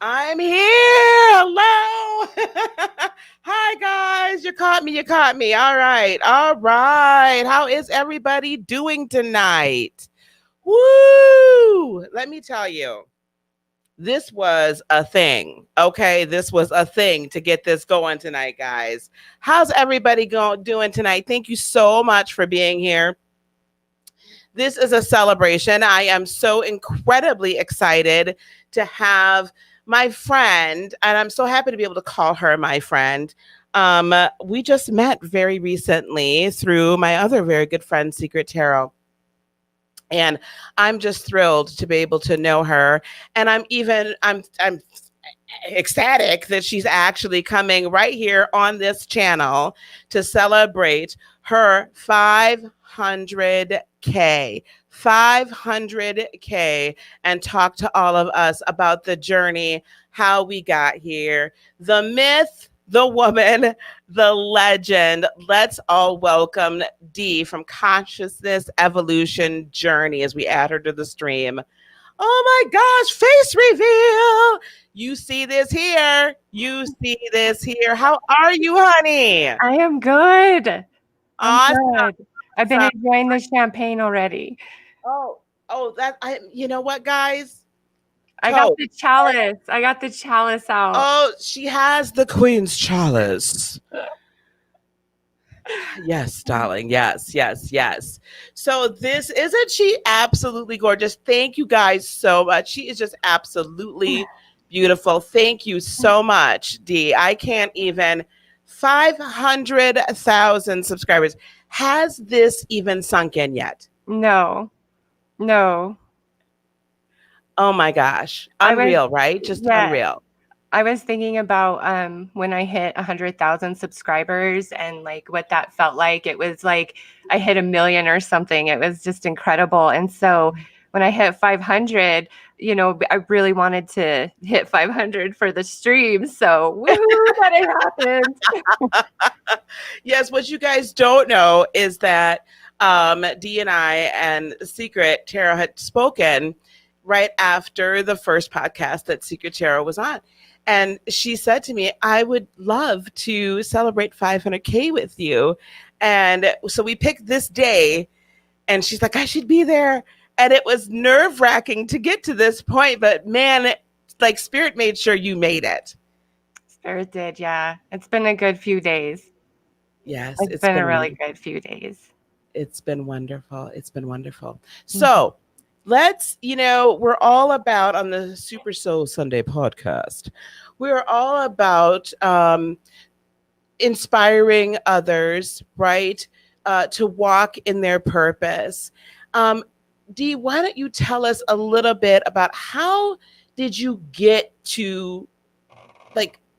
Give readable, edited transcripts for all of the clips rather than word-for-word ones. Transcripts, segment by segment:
I'm here. Hello. Hi, guys. You caught me. You caught me. All right. All right. How is everybody doing tonight? Woo! Let me tell you, this was a thing. Okay. This was a thing to get this going tonight, guys. How's everybody doing tonight? Thank you so much for being here. This is a celebration. I am so incredibly excited to have my friend, and I'm so happy to be able to call her my friend. We just met very recently through my other very good friend, Secret Tarot. And I'm just thrilled to be able to know her. And I'm ecstatic that she's actually coming right here on this channel to celebrate her 500K and talk to all of us about the journey, how we got here, the myth, the woman, the legend. Let's all welcome Dee from Consciousness Evolution Journey as we add her to the stream. Oh my gosh, face reveal. You see this here. You see this here. How are you, honey? I am good. Awesome. Good. I've been enjoying the champagne already. You know what, guys? I got the chalice. I got the chalice out. Oh, she has the Queen's chalice. Yes, darling. Yes. So isn't she absolutely gorgeous? Thank you guys so much. She is just absolutely beautiful. Thank you so much, Dee. I can't even 500,000 subscribers. Has this even sunk in yet? No. Oh my gosh. Unreal, right? Just unreal. I was thinking about when I hit 100,000 subscribers and like what that felt like. It was like I hit 1 million or something. It was just incredible. And so when I hit 500, I really wanted to hit 500 for the stream. So woohoo, that it happened. Yes, what you guys don't know is that Dee and I and Secret Tarot had spoken right after the first podcast that Secret Tarot was on. And she said to me, I would love to celebrate 500K with you. And so we picked this day, and she's like, I should be there. And it was nerve wracking to get to this point. But man, like Spirit made sure you made it. Spirit did, yeah. It's been a good few days. Yes. It's been a really good few days. It's been wonderful. So we're all about on the Super Soul Sunday podcast. We're all about inspiring others, right? To walk in their purpose. Dee, why don't you tell us a little bit about how did you get to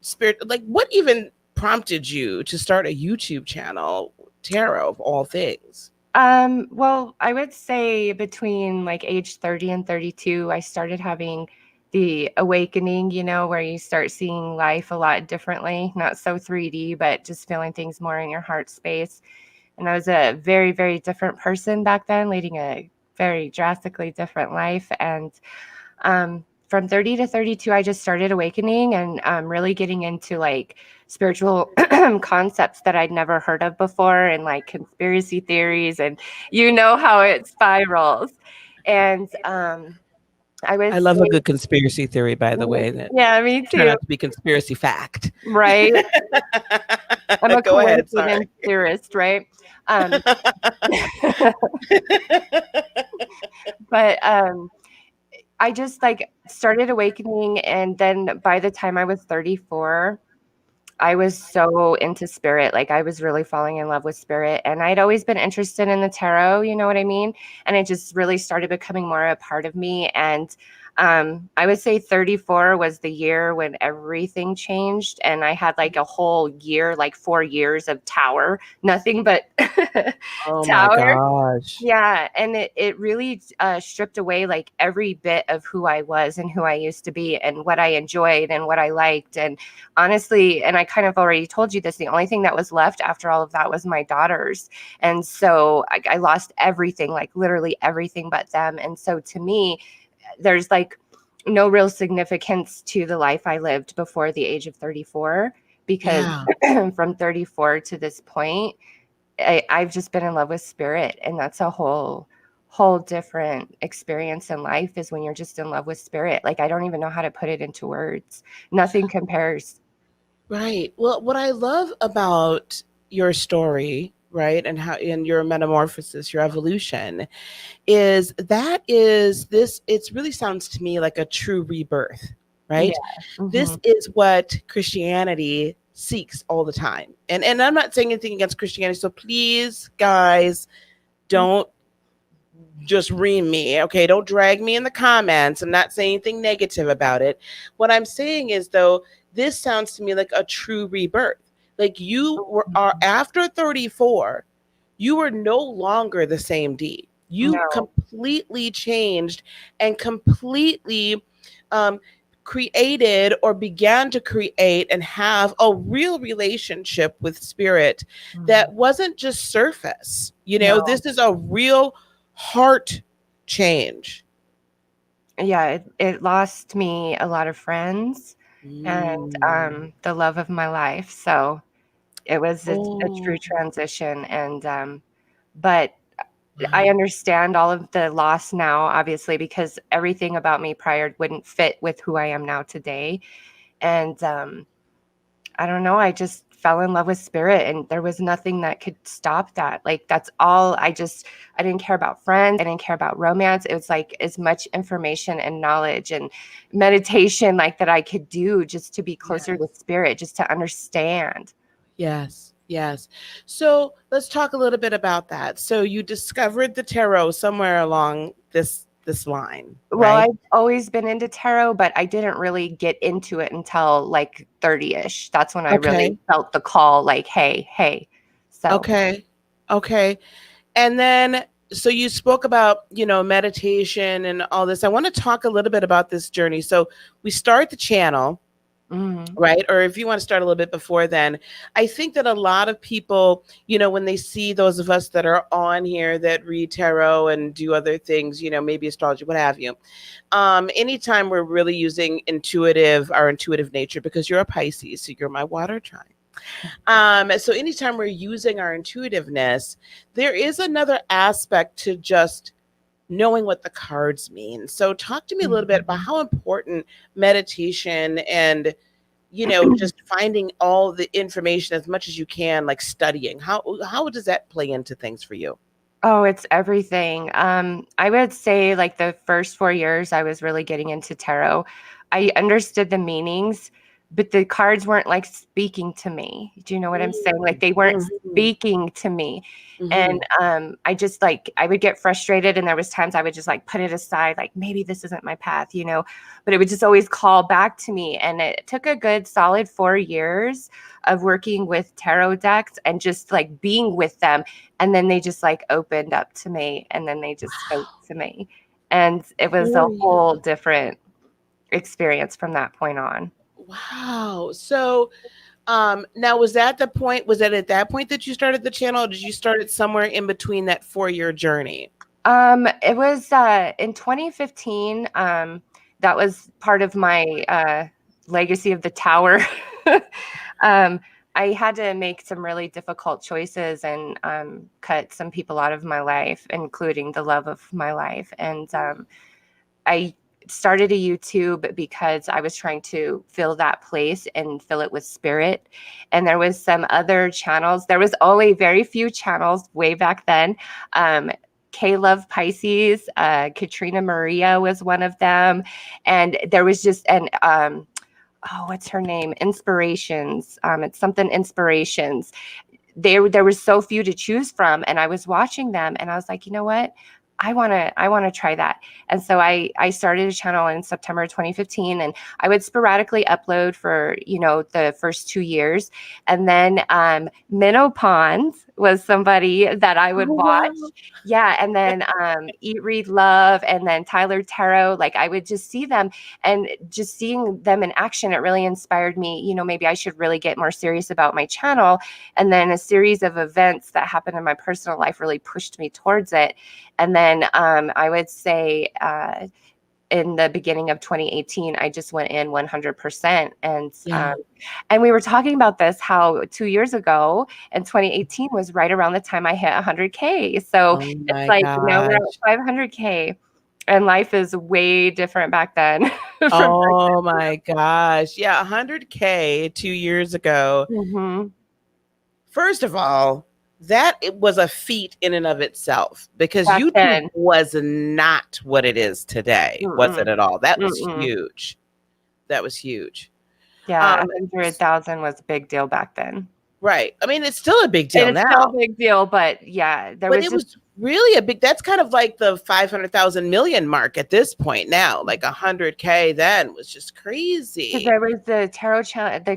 spirit? Like what even prompted you to start a YouTube channel, tarot of all things? Well, I would say between like age 30 and 32, I started having the awakening, where you start seeing life a lot differently, not so 3D, but just feeling things more in your heart space. And I was a very, very different person back then, leading a very drastically different life. And from 30 to 32, I just started awakening and really getting into like spiritual concepts that I'd never heard of before and like conspiracy theories and how it spirals. And I love a good conspiracy theory, by the way. Yeah, me too. Turn out to be conspiracy fact. Right. I'm a coincidence theorist, right? But I just like started awakening. And then by the time I was 34, I was so into spirit. Like I was really falling in love with spirit, and I'd always been interested in the tarot, you know what I mean? And it just really started becoming more a part of me. And I would say 34 was the year when everything changed. And I had like a whole year, like 4 years of tower, nothing but oh tower. My gosh. Yeah. And it really stripped away like every bit of who I was and who I used to be and what I enjoyed and what I liked. And honestly, and I kind of already told you this, the only thing that was left after all of that was my daughters. And so I lost everything, like literally everything but them. And so to me, there's like no real significance to the life I lived before the age of 34, because Yeah. from 34 to this point, I've just been in love with spirit, and that's a whole different experience in life, is when you're just in love with spirit. Like, I don't even know how to put it into words. Nothing compares. Right. Well, what I love about your story, right, and how in your metamorphosis, your evolution, is that is this it really sounds to me like a true rebirth, Yeah. right? Hmm. This is what Christianity seeks all the time. And I'm not saying anything against Christianity, so please guys, don't just ream me. Okay, don't drag me in the comments. I'm not saying anything negative about it. What I'm saying is, though, this sounds to me like a true rebirth. Like you are after 34, you were no longer the same D. You No. completely changed and completely um, created or began to create and have a real relationship with spirit Mhm. that wasn't just surface. You know, No. this is a real heart change. Yeah, it lost me a lot of friends, and Mm. the love of my life. So it was a true Oh, transition. And but I wow. understand all of the loss now, obviously, because everything about me prior wouldn't fit with who I am now today. And I don't know, I just fell in love with spirit, and there was nothing that could stop that. Like, that's all. I didn't care about friends, I didn't care about romance. It was like as much information and knowledge and meditation like that I could do, just to be closer to Yes. spirit, just to understand. Yes. Yes. So let's talk a little bit about that. So you discovered the tarot somewhere along this line, Well, right? I've always been into tarot, but I didn't really get into it until like 30-ish. That's when I really Okay. felt the call, like, hey, hey. So, Okay. Okay. And then, so you spoke about, meditation and all this. I want to talk a little bit about this journey. So we start the channel, mhm, right? Or if you want to start a little bit before then, I think that a lot of people, when they see those of us that are on here that read tarot and do other things, maybe astrology, what have you. Anytime we're really using our intuitive nature, because you're a Pisces, so you're my water sign. So anytime we're using our intuitiveness, there is another aspect to just knowing what the cards mean. So talk to me a little bit about mhm. how important meditation and just finding all the information as much as you can, like studying. How does that play into things for you? Oh, it's everything. I would say like the first 4 years I was really getting into tarot. I understood the meanings, but the cards weren't like speaking to me. Do you know what I'm saying? Like, they weren't Mm-hmm. speaking to me. And Mm-hmm. I just like, I would get frustrated, and there was times I would just like put it aside, like maybe this isn't my path, but it would just always call back to me. And it took a good solid 4 years of working with tarot decks and just like being with them, and then they just like opened up to me, and then they just spoke Wow. to me, and it was a 4 years. whole different experience from that point on. Wow. So now was that at that point that you started the channel, or did you start it somewhere in between that 4 year journey? It was in 2015. That was part of my legacy of the tower. um, I had to make some really difficult choices, and cut some people out of my life, including the love of my life. And I started a YouTube because I was trying to fill that place and fill it with spirit. And there was some other channels. There was only very few channels way back then. K Love Pisces, Katrina Maria was one of them, and there was just an oh, what's her name? Inspirations. It's something Inspirations. There was so few to choose from, and I was watching them, and I was like, you know what, I want to try that. And so I started a channel in September 2015, and I would sporadically upload for the first 2 years. And then Minnow Pond was somebody that I would Oh wow. watch. Yeah. And then Eat Read Love, and then Tyler Tarot. Like, I would just see them, and just seeing them in action, it really inspired me. Maybe I should really get more serious about my channel. And then a series of events that happened in my personal life really pushed me towards it. And then I would say in the beginning of 2018, I just went in 100%. Yeah. And we were talking about this, how 2 years ago in 2018 was right around the time I hit 100K. So Oh it's my like now we're gosh. at 500K, and life is way different back then from back Oh my gosh. Yeah, 100K 2 years ago. then. Mhm. First of all, that it was a feat in and of itself because Back YouTube then. was not what it is today. Was it Mm-mm. at all? That was Mm-mm. huge. That was huge. Yeah, Um, 100,000 was a big deal back then. right. I mean, it's still a big And deal it's still a now, big deal, but yeah, there but was it just was really a big. That's kind of like the 500,000 million mark at this point now. Like 100K then was just because crazy. there was the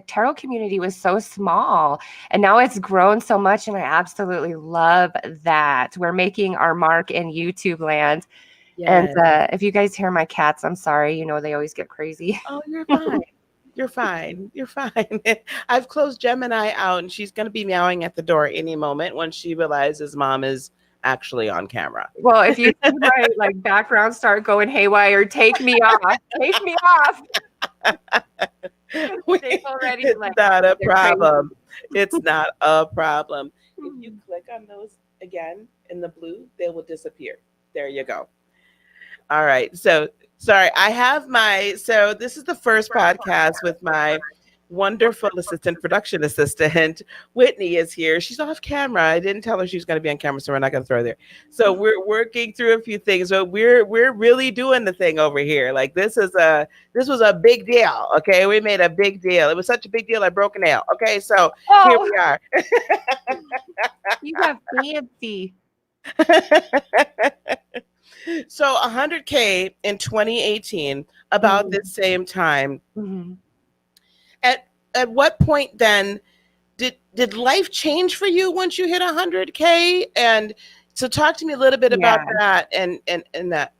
tarot community was so small, and now it's grown so much, and I absolutely love that. We're making our mark in YouTube land. And Yes. if you guys hear my cats, I'm sorry, you know they always get crazy. Oh, you're fine. You're fine. You're fine. I've closed Gemini out and she's going to be meowing at the door any moment when she realizes mom is actually on camera. Well, if you see my like background start going haywire, take me off. Take me off. They've already It's like not a they're crazy. problem. It's not a problem. If you Mhm. click on those again in the blue, they will disappear. There you go. All right. So sorry, I have so this is the first podcast with my wonderful assistant, production assistant. Whitney is here. She's off camera. I didn't tell her she was going to be on camera, so we're not going to throw her there. So we're working through a few things, but we're really doing the thing over here. Like this was a big deal. Okay, we made a big deal. It was such a big deal. I broke a nail. Okay, so here Oh, we are. you got fancy. So 100K in 2018, about Mhm. this same time. Mhm. At at what point then did life change for you once you hit 100K? And so talk to me a little bit about Yeah. that and that.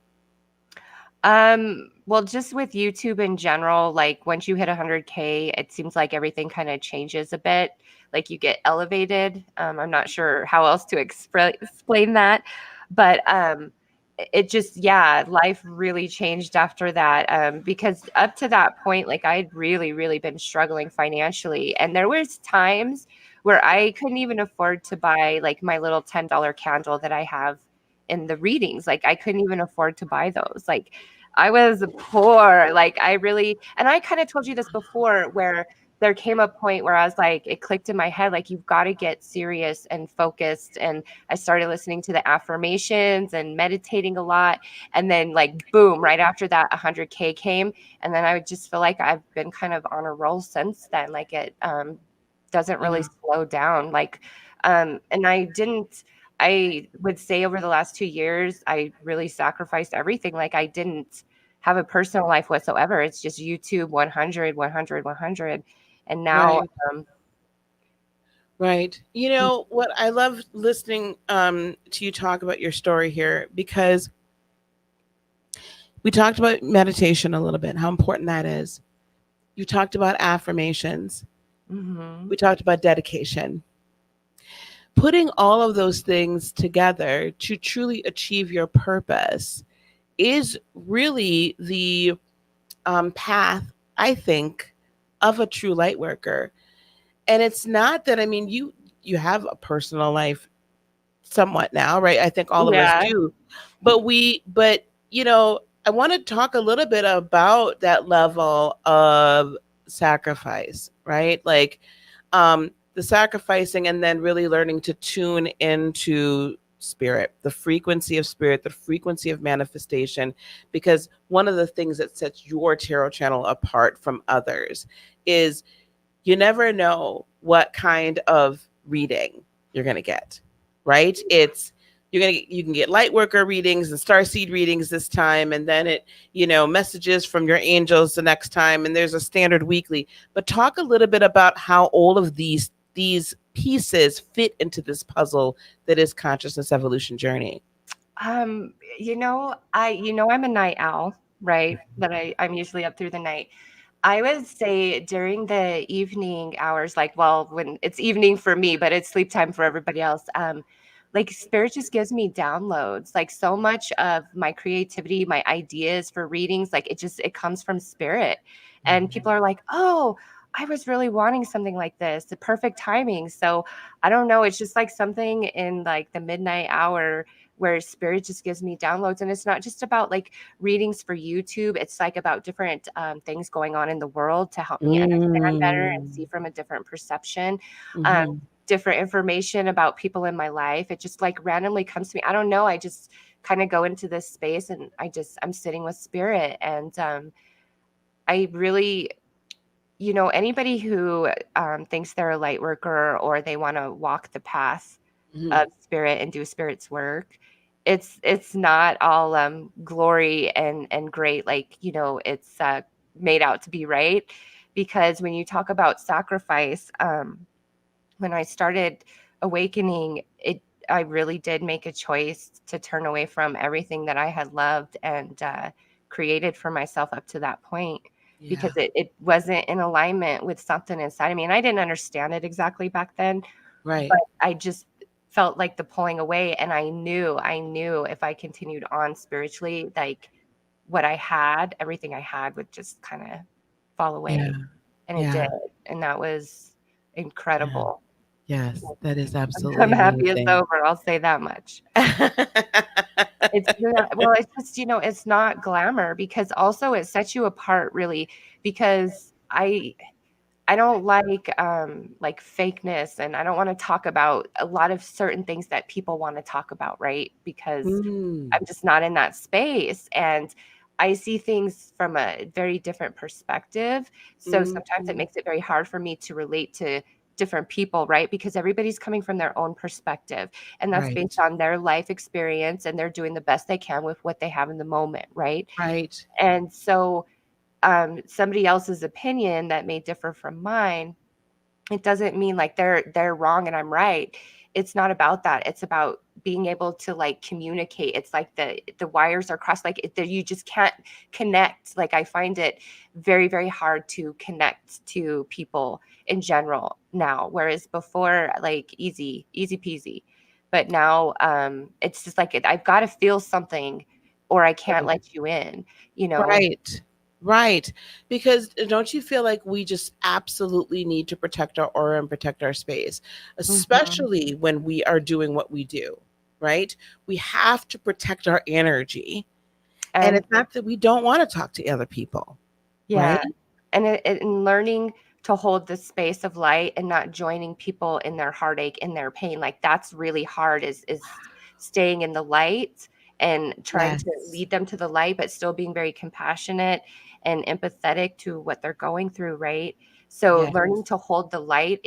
Well, just with YouTube in general, like once you hit 100K, it seems like everything kind of changes a bit. Like you get elevated. I'm not sure how else to explain that, but it just, yeah, life really changed after that. Because up to that point, like I'd really, really been struggling financially, and there was times where I couldn't even afford to buy like my little $10 candle that I have in the readings. Like I couldn't even afford to buy those. Like I was poor. Like I really, and I kind of told you this before, where there came a point where I was like, it clicked in my head, like you've got to get serious and focused. And I started listening to the affirmations and meditating a lot. And then like, boom, right after that, 100K came. And then I would just feel like I've been kind of on a roll since then. Like it doesn't really Yeah. slow down. Like, and I would say over the last 2 years, I really sacrificed everything. Like I didn't have a personal life whatsoever. It's just YouTube 100, 100, 100. And now, Right. um, Right. You know what, I love listening to you talk about your story here because we talked about meditation a little bit, how important that is. You talked about affirmations. mhm, We talked about dedication. Putting all of those things together to truly achieve your purpose is really the path, I think, of a true light worker. And it's not that, I mean, you have a personal life somewhat now, right? I think all of us yeah, do. But I want to talk a little bit about that level of sacrifice, right? Like the sacrificing and then really learning to tune into spirit, the frequency of manifestation. Because one of the things that sets your tarot channel apart from others is you never know what kind of reading you're going to get, right? You can get light worker readings and star seed readings this time, and then messages from your angels the next time, and there's a standard weekly. But talk a little bit about how all of these pieces fit into this puzzle that is consciousness evolution journey. I'm a night owl, right? That I'm usually up through the night. I would say during the evening hours, like, well, when it's evening for me, but it's sleep time for everybody else. like spirit just gives me downloads. Like so much of my creativity, my ideas for readings, like it comes from spirit. And Mhm. people are like, "Oh, I was really wanting something like this, the perfect timing." So I don't know. It's just like something in like the midnight hour where spirit just gives me downloads. And it's not just about like readings for YouTube. It's like about different things going on in the world to help me understand better and see Mm. from a different perception. Um, Mhm. different information about people in my life. It just like randomly comes to me. I don't know. I just kind of go into this space and I'm sitting with spirit. And I really, anybody who thinks they're a light worker or they want to walk the path Mhm. of spirit and do spirit's work, it's not all glory and great, like it's made out to be, right? Because when you talk about sacrifice, when I started awakening, I really did make a choice to turn away from everything that I had loved and created for myself up to that point, because Yeah. it wasn't in alignment with something inside of me. And I didn't understand it exactly back then, Right. but I just felt like the pulling away. And I knew if I continued on spiritually, like everything I had would just kind of fall Yeah. away. And it did. Yeah. And that was Yeah. incredible. Yes, that is I'm absolutely happy it's amazing. over, I'll say that much. It's not, well, it's just, it's not glamour, because also it sets you apart really, because I don't like fakeness, and I don't wanna talk about a lot of certain things that people wanna talk about, right? Because Mm. I'm just not in that space, and I see things from a very different perspective. So sometimes it Mhm. makes it very hard for me to relate to different people, right? Because everybody's coming from their own perspective, and that's based Right. on their life experience, and they're doing the best they can with what they have in the moment, right? Right. And so somebody else's opinion that may differ from mine, it doesn't mean like they're wrong and I'm right. It's not about that. It's about being able to like communicate. It's like the wires are crossed, like you just can't connect. Like I find it very, very hard to connect to people in general now, whereas before, like easy peasy. But now it's just like I've got to feel something or I can't Right. let you in, you know. Right. Right. Because don't you feel like we just absolutely need to protect our aura and protect our space, Mhm. especially when we are doing what we do, right? We have to protect our energy. And And it's not that we don't want to talk to other people, right? yeah, and learning to hold the space of light and not joining people in their heartache, in their pain, like, that's really hard, is staying in the light and trying to Yes. lead them to the light, but still being very compassionate and empathetic to what they're going through, right? So, Yes. learning to hold the light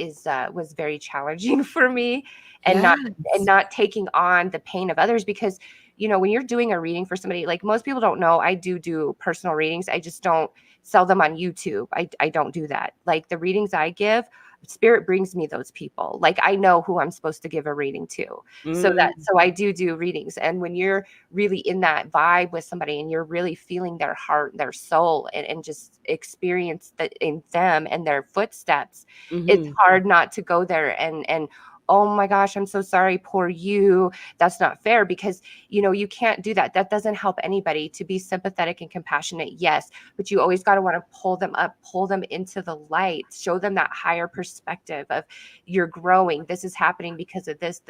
was very challenging for me, and Yes. not taking on the pain of others, because, when you're doing a reading for somebody, like, most people don't know, I do personal readings, I just don't sell them on YouTube. I don't do that. Like the readings I give, spirit brings me those people. Like I know who I'm supposed to give a reading to. Mm, So I do readings. And when you're really in that vibe with somebody and you're really feeling their heart, their soul, and just experience that in them and their footsteps, it's mhm. hard not to go there and oh my gosh, I'm so sorry, poor you. That's not fair, because you can't do that. That doesn't help anybody. To be sympathetic and compassionate, yes, but you always got to want to pull them up, pull them into the light, show them that higher perspective of you're growing. This is happening because of this.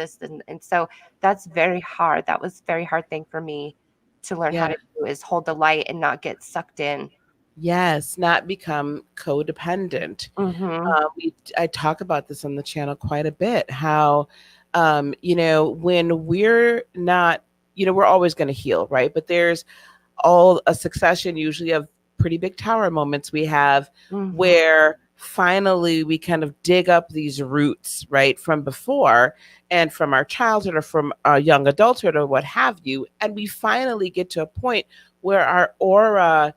And so that's very hard. That was a very hard thing for me to learn how Yeah. to do, is hold the light and not get sucked in. Yes, not become codependent. Mm-hmm. I talk about this on the channel quite a bit. How, when we're not, we're always going to heal, right? But there's all a succession usually of pretty big tower moments we have Mm-hmm. where finally we kind of dig up these roots, right, from before and from our childhood or from our young adulthood or what have you, and we finally get to a point where our aura,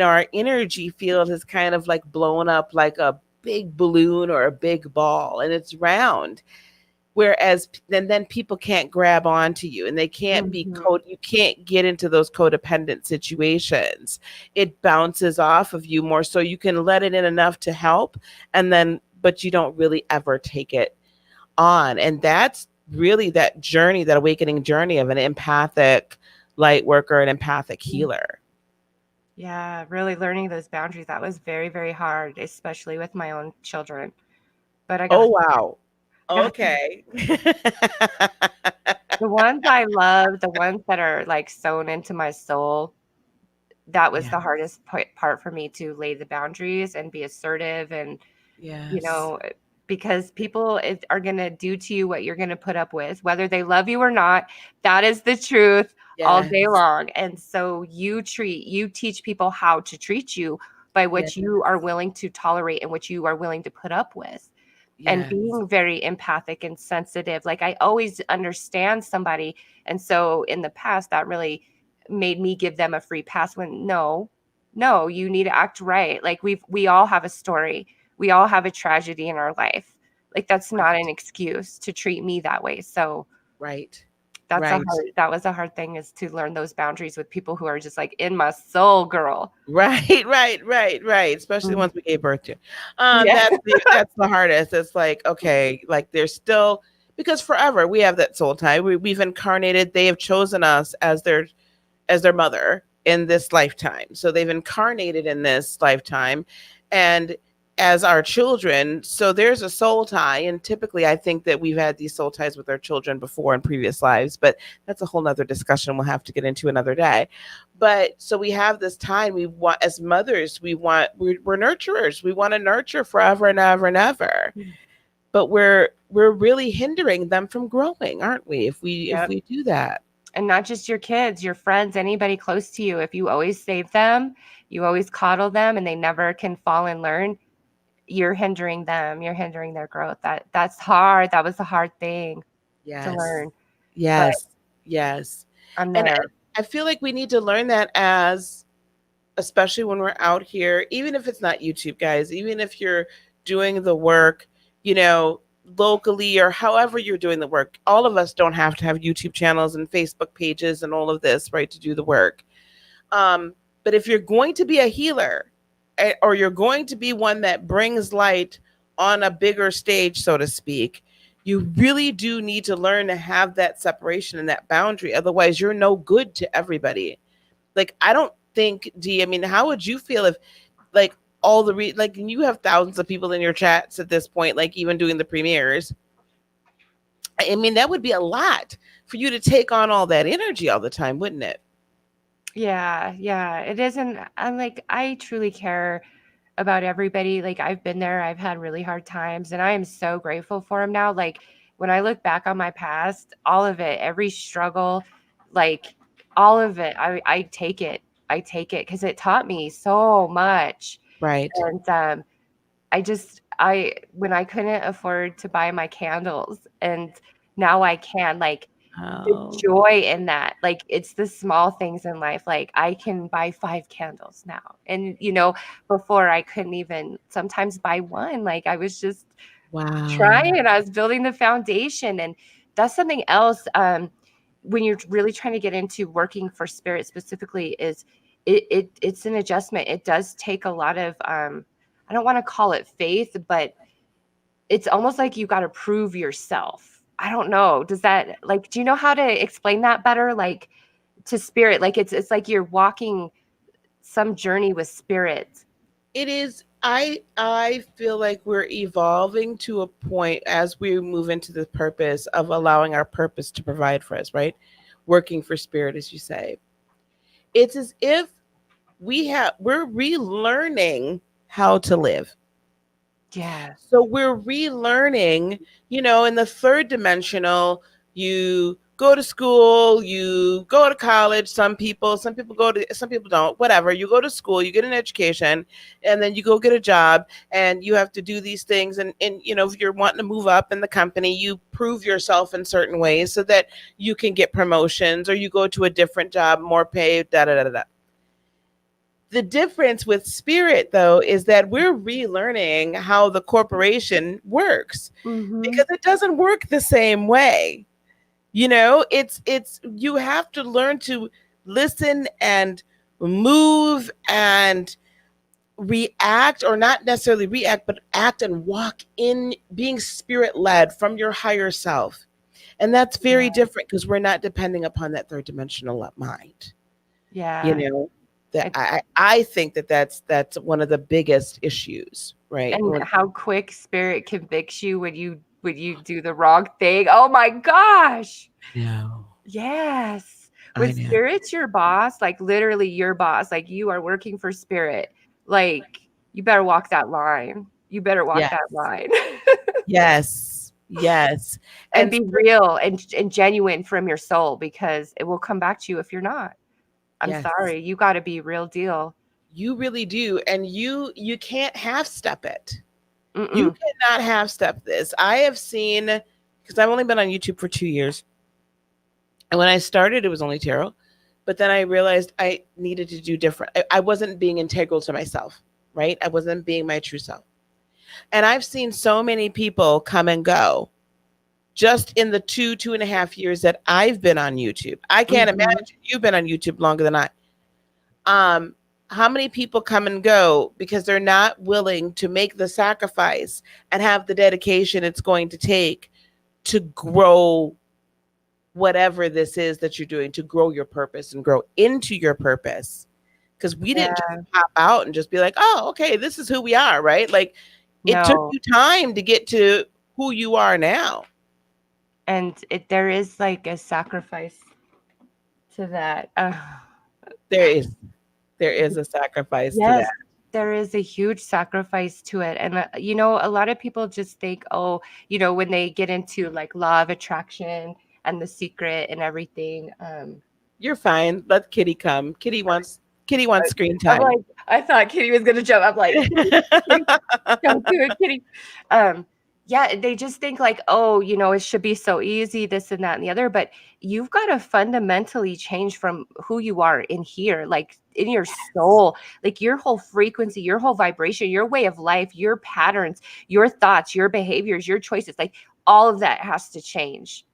our energy field is kind of like blown up like a big balloon or a big ball, and it's round. Whereas then people can't grab onto you, and they can't be Mm-hmm. code you can't get into those codependent situations. It bounces off of you more, so you can let it in enough to help, and then but you don't really ever take it on. And really that journey, that awakening journey of an empathic light worker, an empathic Mm. healer. Yeah, really learning those boundaries. That was very, very hard, especially with my own children. But Oh wow. I got Okay. the ones I love, the ones that are like sewn into my soul. That was Yeah. the hardest part for me, to lay the boundaries and be assertive, and you Yes. know, because people are going to do to you what you're going to put up with, whether they love you or not. That is the truth all day Yes. long. And so you teach people how to treat you by Yes. what you are willing to tolerate and what you are willing to put up with. And Yes. being very empathic and sensitive. Like, I always understand somebody. And so in the past, that really made me give them a free pass, when no, you need to act right. Like, we all have a story. We all have a tragedy in our life. Like, that's not an Right. excuse to treat me that way. So Right. that's a Right. hard that was a hard thing, is to learn those boundaries with people who are just like in my soul, girl. Right, right. Especially the Mm. ones we gave birth to. Yeah. That's the hardest. It's like, okay, like there's still, because forever we have that soul tie. We've incarnated. They have chosen us as their mother in this lifetime. So they've incarnated in this lifetime, and as our children. So there's a soul tie, and typically I think that we've had these soul ties with our children before in previous lives, but that's a whole nother discussion we'll have to get into another day. But so we have this tie. We want, as mothers, we're nurturers. We want to nurture forever and ever and ever, but we're really hindering them from growing, aren't we, if Yep. we do that? And not just your kids, your friends, anybody close to you. If you always save them, you always coddle them, and they never can fall and learn, you're hindering them. You're hindering their growth. That's hard. That was a hard thing to Yes. learn. But Yes. Yes. I'm And there. I feel like we need to learn that, as especially when we're out here, even if it's not YouTube, guys, even if you're doing the work, you know, locally or however you're doing the work. All of us don't have to have YouTube channels and Facebook pages and all of this, right, to do the work. But if you're going to be a healer, or you're going to be one that brings light on a bigger stage, so to speak, you really do need to learn to have that separation and that boundary. Otherwise, you're no good to everybody. Like, I don't think, Dee, I mean, how would you feel if, like, all the like, you have thousands of people in your chats at this point, like even doing the premieres. I mean, that would be a lot for you to take on all that energy all the time, wouldn't it? Yeah, yeah. It isn't. I'm like, I truly care about everybody. Like, I've been there. I've had really hard times, and I am so grateful for them now. Like, when I look back on my past, all of it, every struggle, like all of it, I take it. I take it because it taught me so much. Right. And I when I couldn't afford to buy my candles, and now I can, like, the Oh, joy in that. Like, it's the small things in life. Like, I can buy 5 candles now. And, before I couldn't even sometimes buy 1. Like, I was just wow. trying, and I was building the foundation. And that's something else, when you're really trying to get into working for spirit specifically, is it's an adjustment. It does take a lot of, I don't wanna call it faith, but it's almost like you gotta prove yourself. I don't know. Does that, like, do you know how to explain that better? Like, to spirit, like, it's like you're walking some journey with spirit. It is. I feel like we're evolving to a point as we move into the purpose of allowing our purpose to provide for us, right? Working for spirit, as you say. It's as if we're relearning how to live. Yeah. So we're relearning, in the third dimensional, you go to school, you go to college. Some people some people don't, whatever. You go to school, you get an education, and then you go get a job, and you have to do these things. And if you're wanting to move up in the company, you prove yourself in certain ways so that you can get promotions, or you go to a different job, more pay, da da da da. The difference with spirit, though, is that we're relearning how the corporation works, Mhm. because it doesn't work the same way. It's you have to learn to listen and move and react, or not necessarily react, but act and walk in being spirit led from your higher self. And that's very Yeah. different because we're not depending upon that third dimensional mind. You Yeah. know, that It, I think that that's one of the biggest issues, right? and how quick spirit convicts you when you do the wrong thing. Oh my gosh. No, Yes. When I know. spirit's your boss, like literally your boss, like you are working for spirit, like you better walk that line. You better walk Yes, that line. yes, yes. And And be real and genuine from your soul because it will come back to you if you're not. I'm yes, sorry. You got to be real deal. you really do. And you can't half step it. You Mm-mm. cannot half step this. I have seen, because I've only been on YouTube for 2 years. And when I started, it was only tarot. But then I realized I needed to do different. I wasn't being integral to myself, right? I wasn't being my true self. And I've seen so many people come and go just in the 2.5 years that I've been on YouTube. I can't Mhm. imagine you've been on YouTube longer than I. Um, how many people come and go because they're not willing to make the sacrifice and have the dedication it's going to take to grow whatever this is that you're doing, to grow your purpose and grow into your purpose. Because we didn't just Yeah. pop out and just be like, oh, okay, this is who we are, right? Like it took No. you time to get to who you are now. And there is like a sacrifice to that. There is there is a sacrifice to that. Yes, there is a huge sacrifice to it. And, a lot of people just think, oh, when they get into like law of attraction and the secret and everything, You're fine. Let Kitty come. Kitty wants screen I'm time. like, I thought Kitty was gonna jump. I'm like, Kitty, don't do it, Kitty. Um, yeah, they just think like, oh, it should be so easy, this and that and the other. But you've got to fundamentally change from who you are in here, like in your soul, like your whole frequency, your whole vibration, your way of life, your patterns, your thoughts, your behaviors, your choices, like all of that has to change.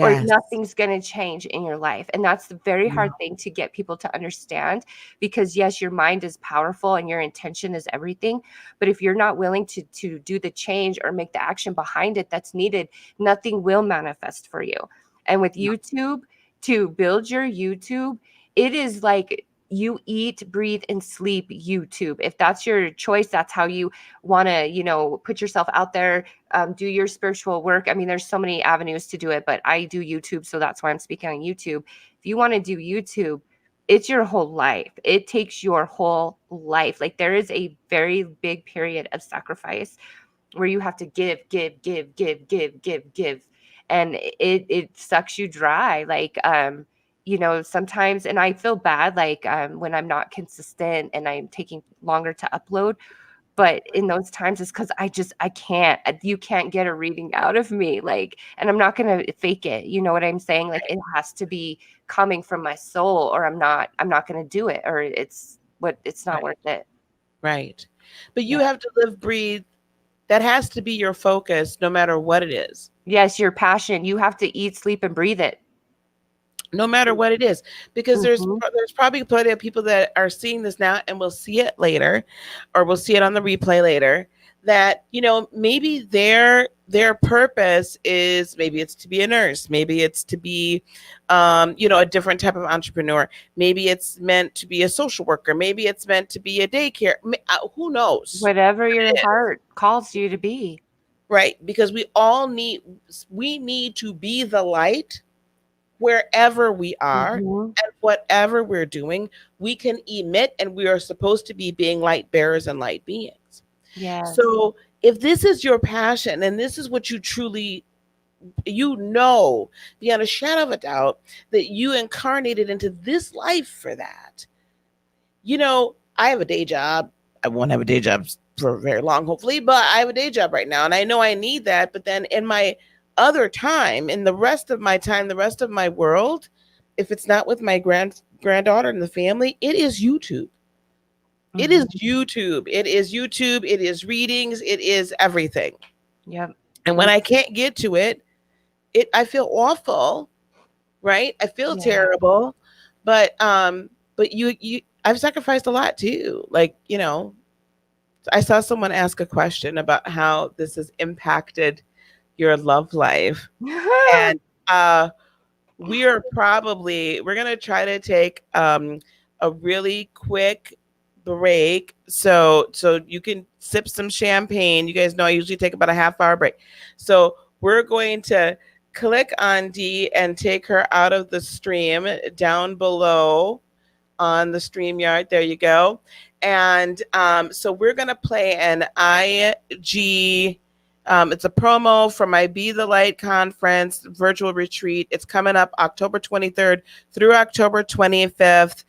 Or Yes. nothing's going to change in your life. And that's the very hard thing to get people to understand because yes, your mind is powerful and your intention is everything, but if you're not willing to do the change or make the action behind it that's needed, nothing will manifest for you. And with YouTube, to build your YouTube, it is like you eat, breathe, and sleep YouTube. If that's your choice, that's how you want to, put yourself out there, do your spiritual work. I mean, there's so many avenues to do it, but I do YouTube, so that's why I'm speaking on YouTube. If you want to do YouTube, it's your whole life. It takes your whole life. Like there is a very big period of sacrifice where you have to give, give, give, give, give, give, give. And it sucks you dry. Like sometimes, and I feel bad like when I'm not consistent and I'm taking longer to upload, but in those times it's because I can't, you can't get a reading out of me, like, and I'm not gonna fake it, you know what I'm saying? Like it has to be coming from my soul or I'm not gonna do it, or it's not Right. worth it. Right. But Yeah. you have to live, breathe. That has to be your focus no matter what it is. Yes, your passion, you have to eat, sleep, and breathe it. No matter what it is, because there's Mhm. there's probably plenty of people that are seeing this now and will see it later, or we'll see it on the replay later, that maybe their purpose is, maybe it's to be a nurse, maybe it's to be a different type of entrepreneur, maybe it's meant to be a social worker, maybe it's meant to be a daycare, who knows Whatever what your it is, heart calls you to be. right? Because we need to be the light wherever we are Mhm. and whatever we're doing. We can emit, and we are supposed to be being light bearers and light beings. Yes. So if this is your passion and this is what you truly, beyond a shadow of a doubt, that you incarnated into this life for that. I have a day job. I won't have a day job for very long, hopefully, but I have a day job right now, and I know I need that. But then in my other time, in the rest of my time, the rest of my world, if it's not with my granddaughter and the family, it is YouTube. It is Mhm. YouTube. It is YouTube. It is readings. It is everything. Yep. And when Me I can't get to it, I feel awful, right? I feel Yeah. terrible. But I've sacrificed a lot too. Like, I saw someone ask a question about how this has impacted your love life. And uh we're gonna try to take a really quick break so you can sip some champagne. You guys know I usually take about a half hour break. So we're going to click on D and take her out of the stream down below on the StreamYard. There you go. And so we're going to play an IG. It's a promo for my Be the Light conference virtual retreat. It's coming up October 23rd through October 25th.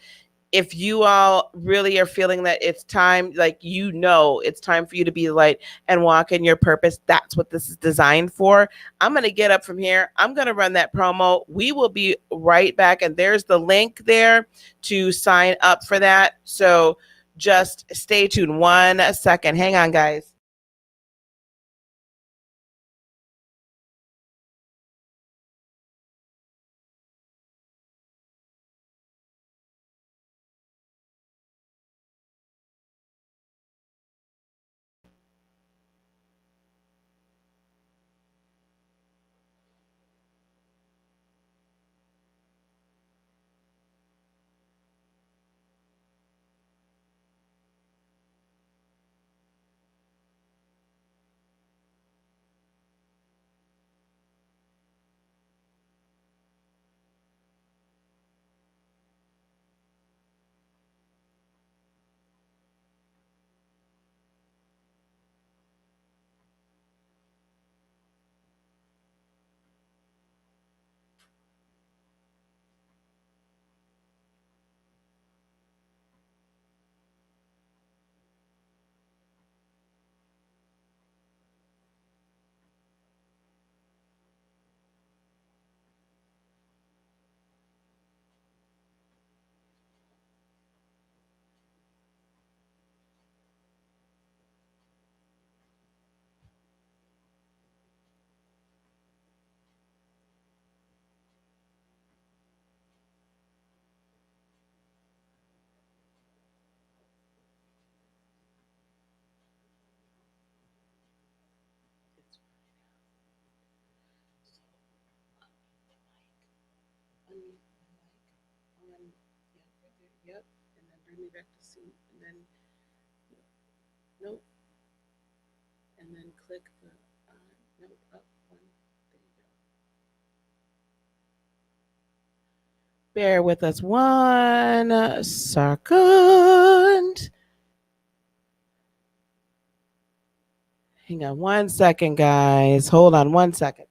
If you all really are feeling that it's time, like it's time for you to be the light and walk in your purpose, that's what this is designed for. I'm going to get up from here. I'm going to run that promo. We will be right back. And there's the link there to sign up for that. So just stay tuned 1 second. Hang on, guys. Yep, and then bring me back to seat, and then nope, and then click the nope up one. There you go. Bear with us 1 second. Hang on 1 second, guys. Hold on 1 second.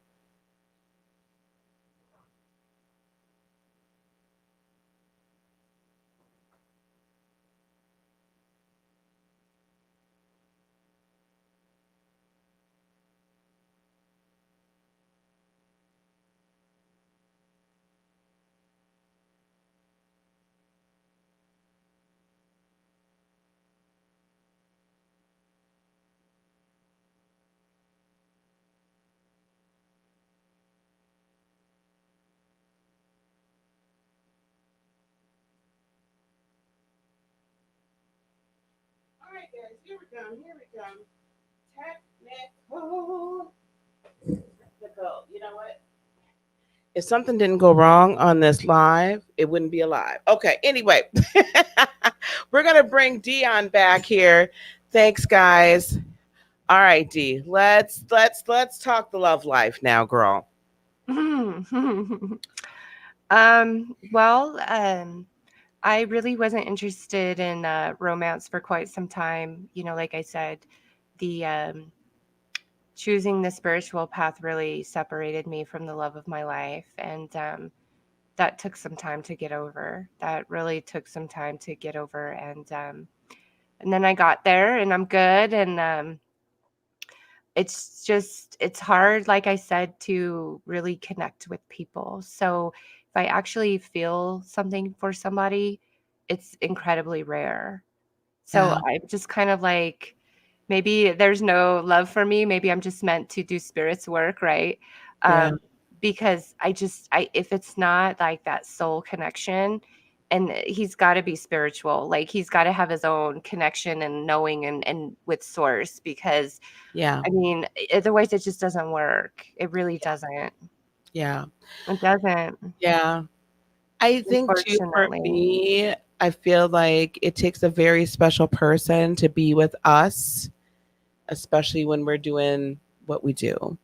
All right, guys, here we come. Here we come. Technical. Technical. You know what? If something didn't go wrong on this live, it wouldn't be alive. Okay, anyway, we're going to bring Dion back here. Thanks, guys. All right, D. Let's talk the love life now, girl. Well, I really wasn't interested in romance for quite some time. Like I said, the choosing the spiritual path really separated me from the love of my life, and that took some time to get over. That really took some time to get over, and then I got there, and I'm good, and it's hard, like I said, to really connect with people. So if I actually feel something for somebody, it's incredibly rare. So Yeah, I'm just kind of like, maybe there's no love for me. Maybe I'm just meant to do spirit's work, right? yeah, Because if it's not like that soul connection, and he's got to be spiritual, like he's got to have his own connection and knowing and with source, because yeah. I mean, otherwise it just doesn't work. It really doesn't. Yeah. It doesn't, Yeah. I think too, for unfortunately. me, I feel like it takes a very special person to be with us, especially when we're doing what we do.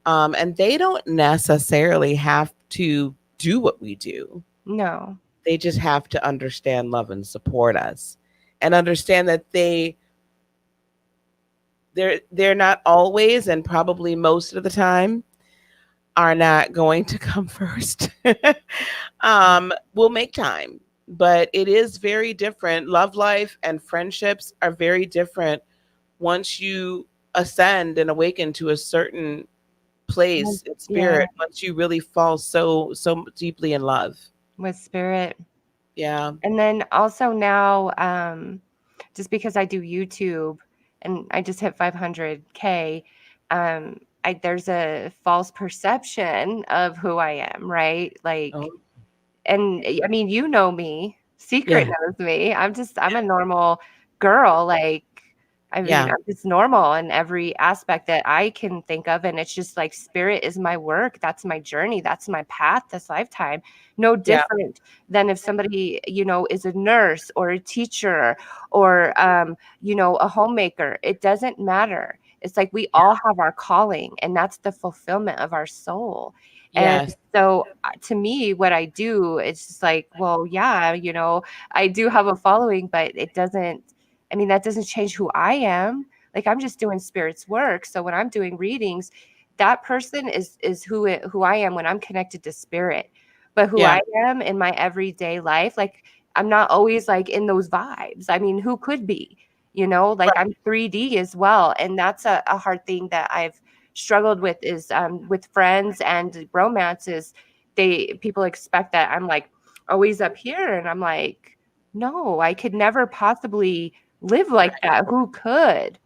And they don't necessarily have to do what we do. No. They just have to understand, love, and support us, and understand that they're not always, and probably most of the time, are not going to come first. We'll make time, but it is very different. Love life and friendships are very different once you ascend and awaken to a certain place in Yeah, spirit, once you really fall so deeply in love. with spirit. Yeah. And then also now, just because I do YouTube and I just hit 500K, there's a false perception of who I am, right? Like, Oh, and I mean, you know me, Secret yeah. knows me. I'm a normal girl. Like, I mean, Yeah. I'm just normal in every aspect that I can think of. And it's just like spirit is my work. That's my journey. That's my path this lifetime. No Yeah. different than if somebody, is a nurse or a teacher or, a homemaker. It doesn't matter. It's like we all have our calling, and that's the fulfillment of our soul. And Yes. so to me, what I do, it's just like, well, yeah, I do have a following, but it doesn't, I mean, that doesn't change who I am. Like I'm just doing spirit's work. So when I'm doing readings, that person is who I am when I'm connected to spirit. But who Yeah. I am in my everyday life, like I'm not always like in those vibes. I mean, who could be? Like Right. I'm 3D as well. And that's a hard thing that I've struggled with is with friends and romances. People expect that I'm like always up here. And I'm like, no, I could never possibly live like that. Who could?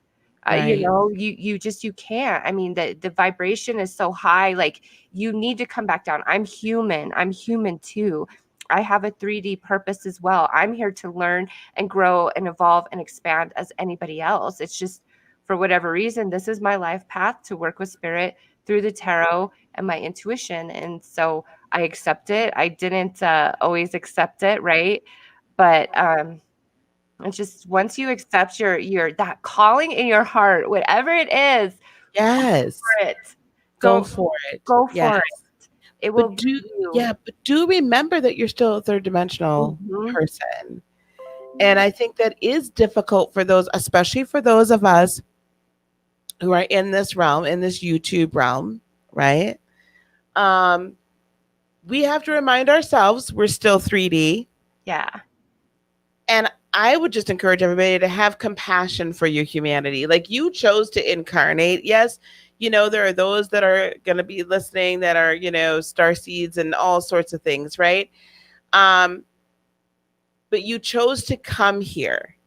Right. You can't. I mean, the vibration is so high. Like you need to come back down. I'm human. I'm human too. I have a 3D purpose as well. I'm here to learn and grow and evolve and expand as anybody else. It's just for whatever reason, this is my life path to work with spirit through the tarot and my intuition. And so I accept it. I didn't always accept it, right? But it's just once you accept your that calling in your heart, whatever it is, Yes. for it. Go Go for it. go Yes. for it. It will But be you. but do remember that you're still a third dimensional Mhm. person. And I think that is difficult for those, especially for those of us who are in this realm, in this YouTube realm, right? Um, we have to remind ourselves we're still 3D. Yeah. And I would just encourage everybody to have compassion for your humanity. Like you chose to incarnate. Yes, there are those that are going to be listening that are, star seeds and all sorts of things, right? Um, but you chose to come here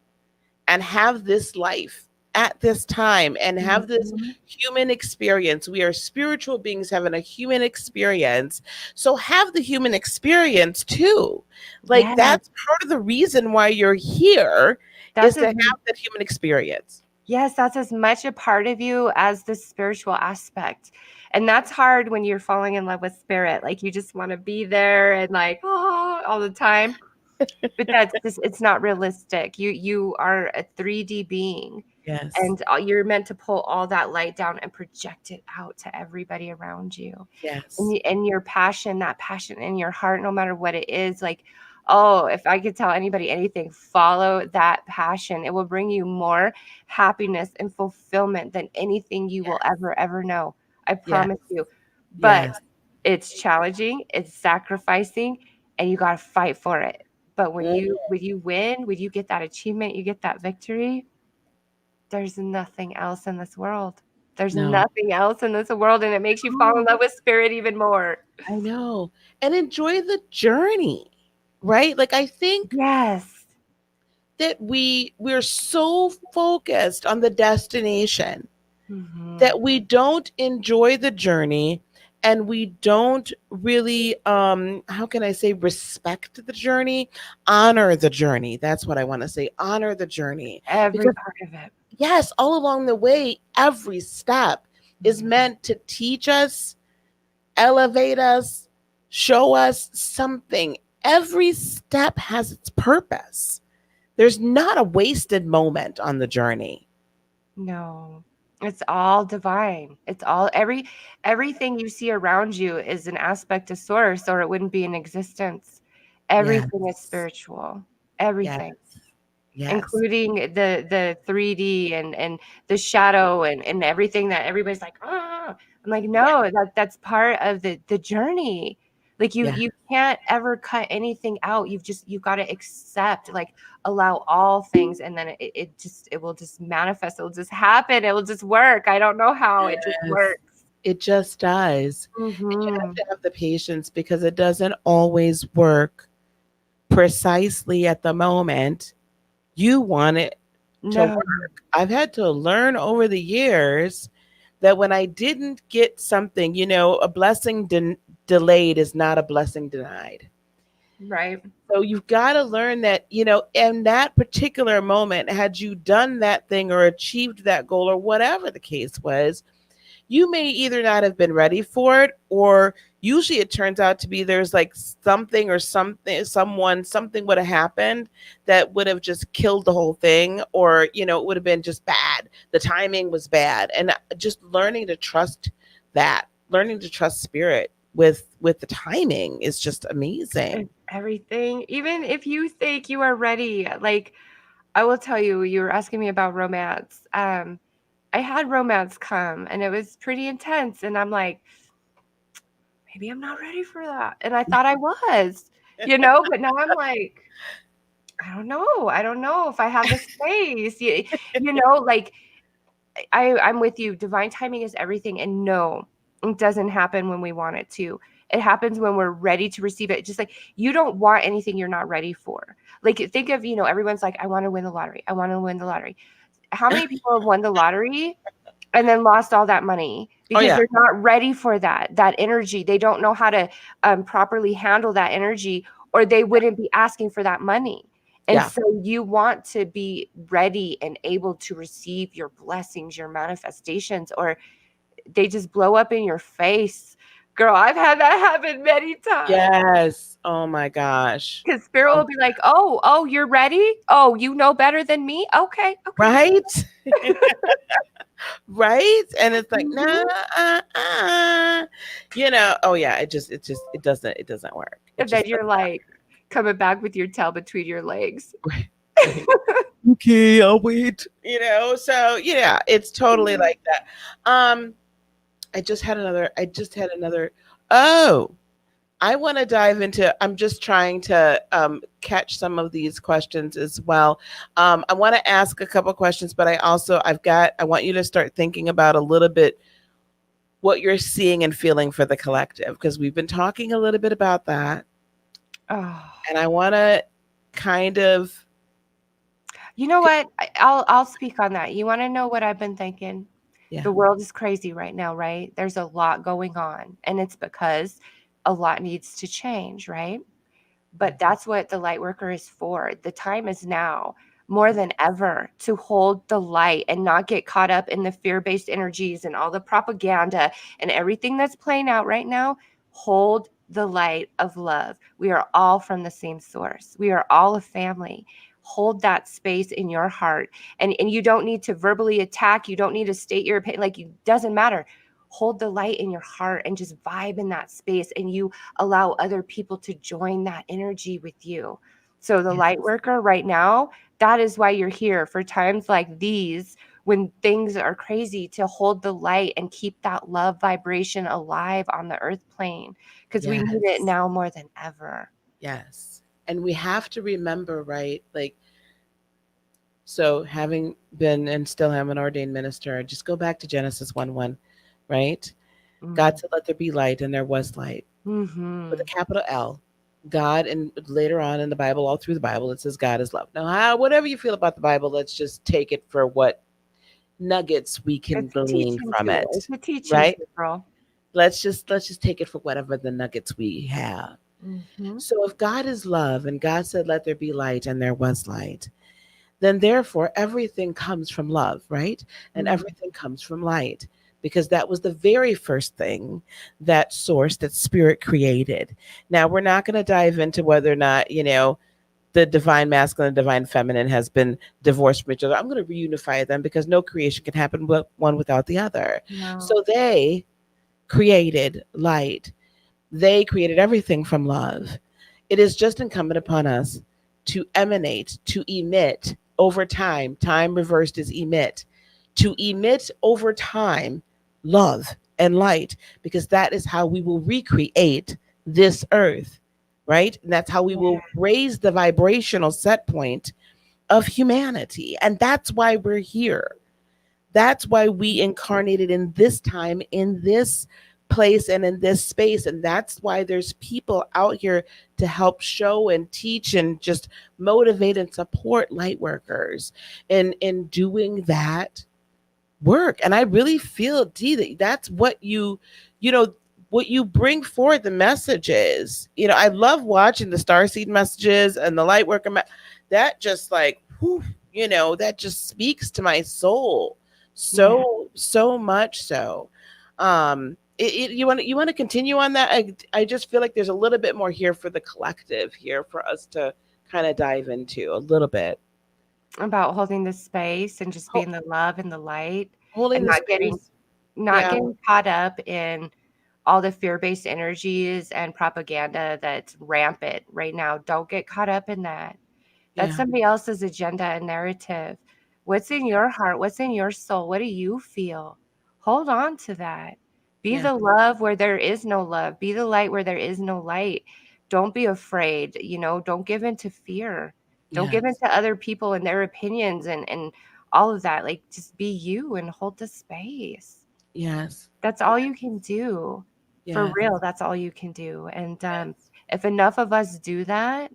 and have this life at this time and have this Mhm. human experience. We are spiritual beings having a human experience. So have the human experience too. Like Yes. that's part of the reason why you're here, is That's to as have that human experience. yes, that's as much a part of you as the spiritual aspect. And that's hard when you're falling in love with spirit. Like you just want to be there and like, oh, all the time. But that's just it's not realistic. You are a 3D being, Yes. and you're meant to pull all that light down and project it out to everybody around you. And, Yes. and your passion, that passion in your heart, no matter what it is, like, oh, if I could tell anybody anything, follow that passion. It will bring you more happiness and fulfillment than anything you will Yes. ever know. I Yes. promise you. But Yes. it's challenging, it's sacrificing, and you got to fight for it. But when Mm, you win, when you get that achievement, you get that victory, there's nothing else in this world. There's no. nothing else in this world, and it makes you fall in Oh, love with spirit even more. I know. And enjoy the journey, right? Like I think Yes. that we're so focused on the destination Mhm. that we don't enjoy the journey, and we don't really, how can I say, respect the journey, honor the journey. That's what I want to say, honor the journey. Every Because part of it. yes, all along the way, every step is Mhm. meant to teach us elevate us, show us something. Every step has its purpose. There's not a wasted moment on the journey. No. It's all divine. It's all everything you see around you is an aspect of source or it wouldn't be in existence. Yes. Everything is spiritual. Yes. Everything. Yes. Including the 3D and the shadow and everything that everybody's like, "Ah." I'm like, Yeah. "No, that's part of the journey." Like, you Yeah. you can't ever cut anything out. You've gotta accept, like, allow all things, and then it will just manifest. It'll just happen. It will just work. I don't know how. It just Yes. works. It just does. And you have Mhm. to have the patience because it doesn't always work precisely at the moment you want it to No. work. I've had to learn over the years that when I didn't get something, a blessing delayed is not a blessing denied. Right. So you've got to learn that, in that particular moment, had you done that thing or achieved that goal or whatever the case was, you may either not have been ready for it, or usually it turns out to be there's like something or something would have happened that would have just killed the whole thing, or it would have been just bad. The timing was bad. And just learning to trust spirit with the timing is just amazing. And everything. Even if you think you are ready, like, I will tell you, you were asking me about romance. I had romance come and it was pretty intense. And I'm like, maybe I'm not ready for that. And I thought I was, but now I'm like, I don't know. I don't know if I have the space. Like, I'm with you. Divine timing is everything. And no, it doesn't happen when we want it to. It happens when we're ready to receive it. Just like you don't want anything you're not ready for. Like, think of, everyone's like, I want to win the lottery. I want to win the lottery. How many people have won the lottery and then lost all that money Oh because yeah. they're not ready for that energy? They don't know how to properly handle that energy, or they wouldn't be asking for that money. And Yeah. so you want to be ready and able to receive your blessings, your manifestations, or they just blow up in your face. Girl, I've had that happen many times. Yes. Oh my gosh. Because spirit Oh, will be like, oh, you're ready? Oh, you know better than me? Okay, okay. right. Right? And it's like, nah, Mhm. oh yeah, it doesn't work. It And then just you're like coming back with your tail between your legs. doesn't. Right. Okay, I'll wait. So yeah, it's totally like that. I just had another. Oh, I want to dive into. I'm just trying to catch some of these questions as well. I want to ask a couple questions, but I want you to start thinking about a little bit what you're seeing and feeling for the collective, because we've been talking a little bit about that, Oh, and I want to kind of. you know what? I'll speak on that. You want to know what I've been thinking? Yeah. The world is crazy right now, right? There's a lot going on, and it's because a lot needs to change, right? But that's what the light worker is for. The time is now more than ever to hold the light and not get caught up in the fear-based energies and all the propaganda and everything that's playing out right now. Hold the light of love. We are all from the same source. We are all a family. Hold that space in your heart. And you don't need to verbally attack. You don't need to state your opinion. Like, it doesn't matter. Hold the light in your heart and just vibe in that space. And you allow other people to join that energy with you. So the Yeah. light worker right now, that is why you're here for times like these, when things are crazy, to hold the light and keep that love vibration alive on the earth plane, because we need it Yes. now more than ever. Yes. And we have to remember, right? Like, so having been and still am an ordained minister, just go back to Genesis 1:1, right? God Mm. said, let there be light, and there was light with a Mhm. capital L. God, and later on in the Bible, all through the Bible, it says God is love. Now, whatever you feel about the Bible, let's just take it for what nuggets we can It's a glean teaching from tool. It's it, a teaching right? tool, girl. Let's just take it for whatever the nuggets we have. Mhm. So if God is love and God said, let there be light, and there was light, then therefore everything comes from love, right? And Mm. everything comes from light, because that was the very first thing that source, that spirit created. Now, we're not going to dive into whether or not, the divine masculine and divine feminine has been divorced from each other. I'm going to reunify them because no creation can happen with one without the other. No. So they created light. They created everything from love. It is just incumbent upon us to emanate, to emit over time. Time reversed is emit. To emit over time love and light, because that is how we will recreate this earth, right? And that's how we will raise the vibrational set point of humanity. And that's why we're here. That's why we incarnated in this time, in this place, and in this space. And that's why there's people out here to help show and teach and just motivate and support light workers in doing that work. And I really feel, Dee, that that's what you know, what you bring forward the messages. I love watching the starseed messages and the light worker. That just like, whew, that just speaks to my soul Yeah. so much so. You want to continue on that? I just feel like there's a little bit more here for the collective here for us to kind of dive into a little bit. About holding the space and just being the love and the light, Holding and the not getting space. not Yeah, getting caught up in all the fear-based energies and propaganda that's rampant right now. Don't get caught up in that. That's yeah, somebody else's agenda and narrative. What's in your heart? What's in your soul? What do you feel? Hold on to that. Be yeah, the love where there is no love. Be the light where there is no light. Don't be afraid. Don't give in to fear. Don't give in yes, to other people and their opinions and all of that. Like, just be you and hold the space. yes, That's all you can do. For yes, real, that's all you can do. And yes, if enough of us do that,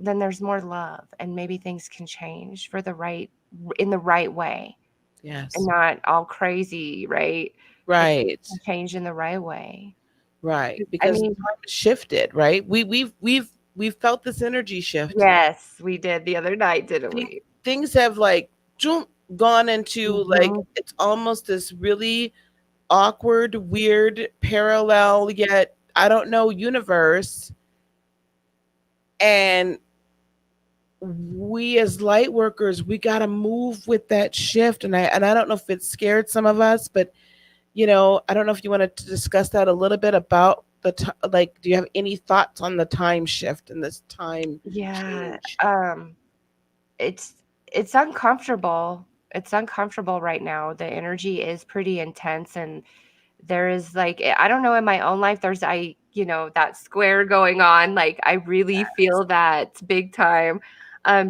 then there's more love and maybe things can change for the right in the right way and yes. not all crazy, right? Like things Right, can change in the right way. right. I Because mean, time has shifted, right? We've felt this energy shift. yes, we did the other night, didn't Things, we? things have like gone into like Mhm. it's almost this really awkward, weird, parallel yet I don't know universe, and we as light workers we got to move with that shift. And I don't know if it scared some of us, but I don't know if you wanted to discuss that a little bit about like, do you have any thoughts on the time shift and this time Yeah. change? It's it's uncomfortable. It's uncomfortable right now. The energy is pretty intense and there is like I don't know in my own life there's that square going on. Like I really feel that big time.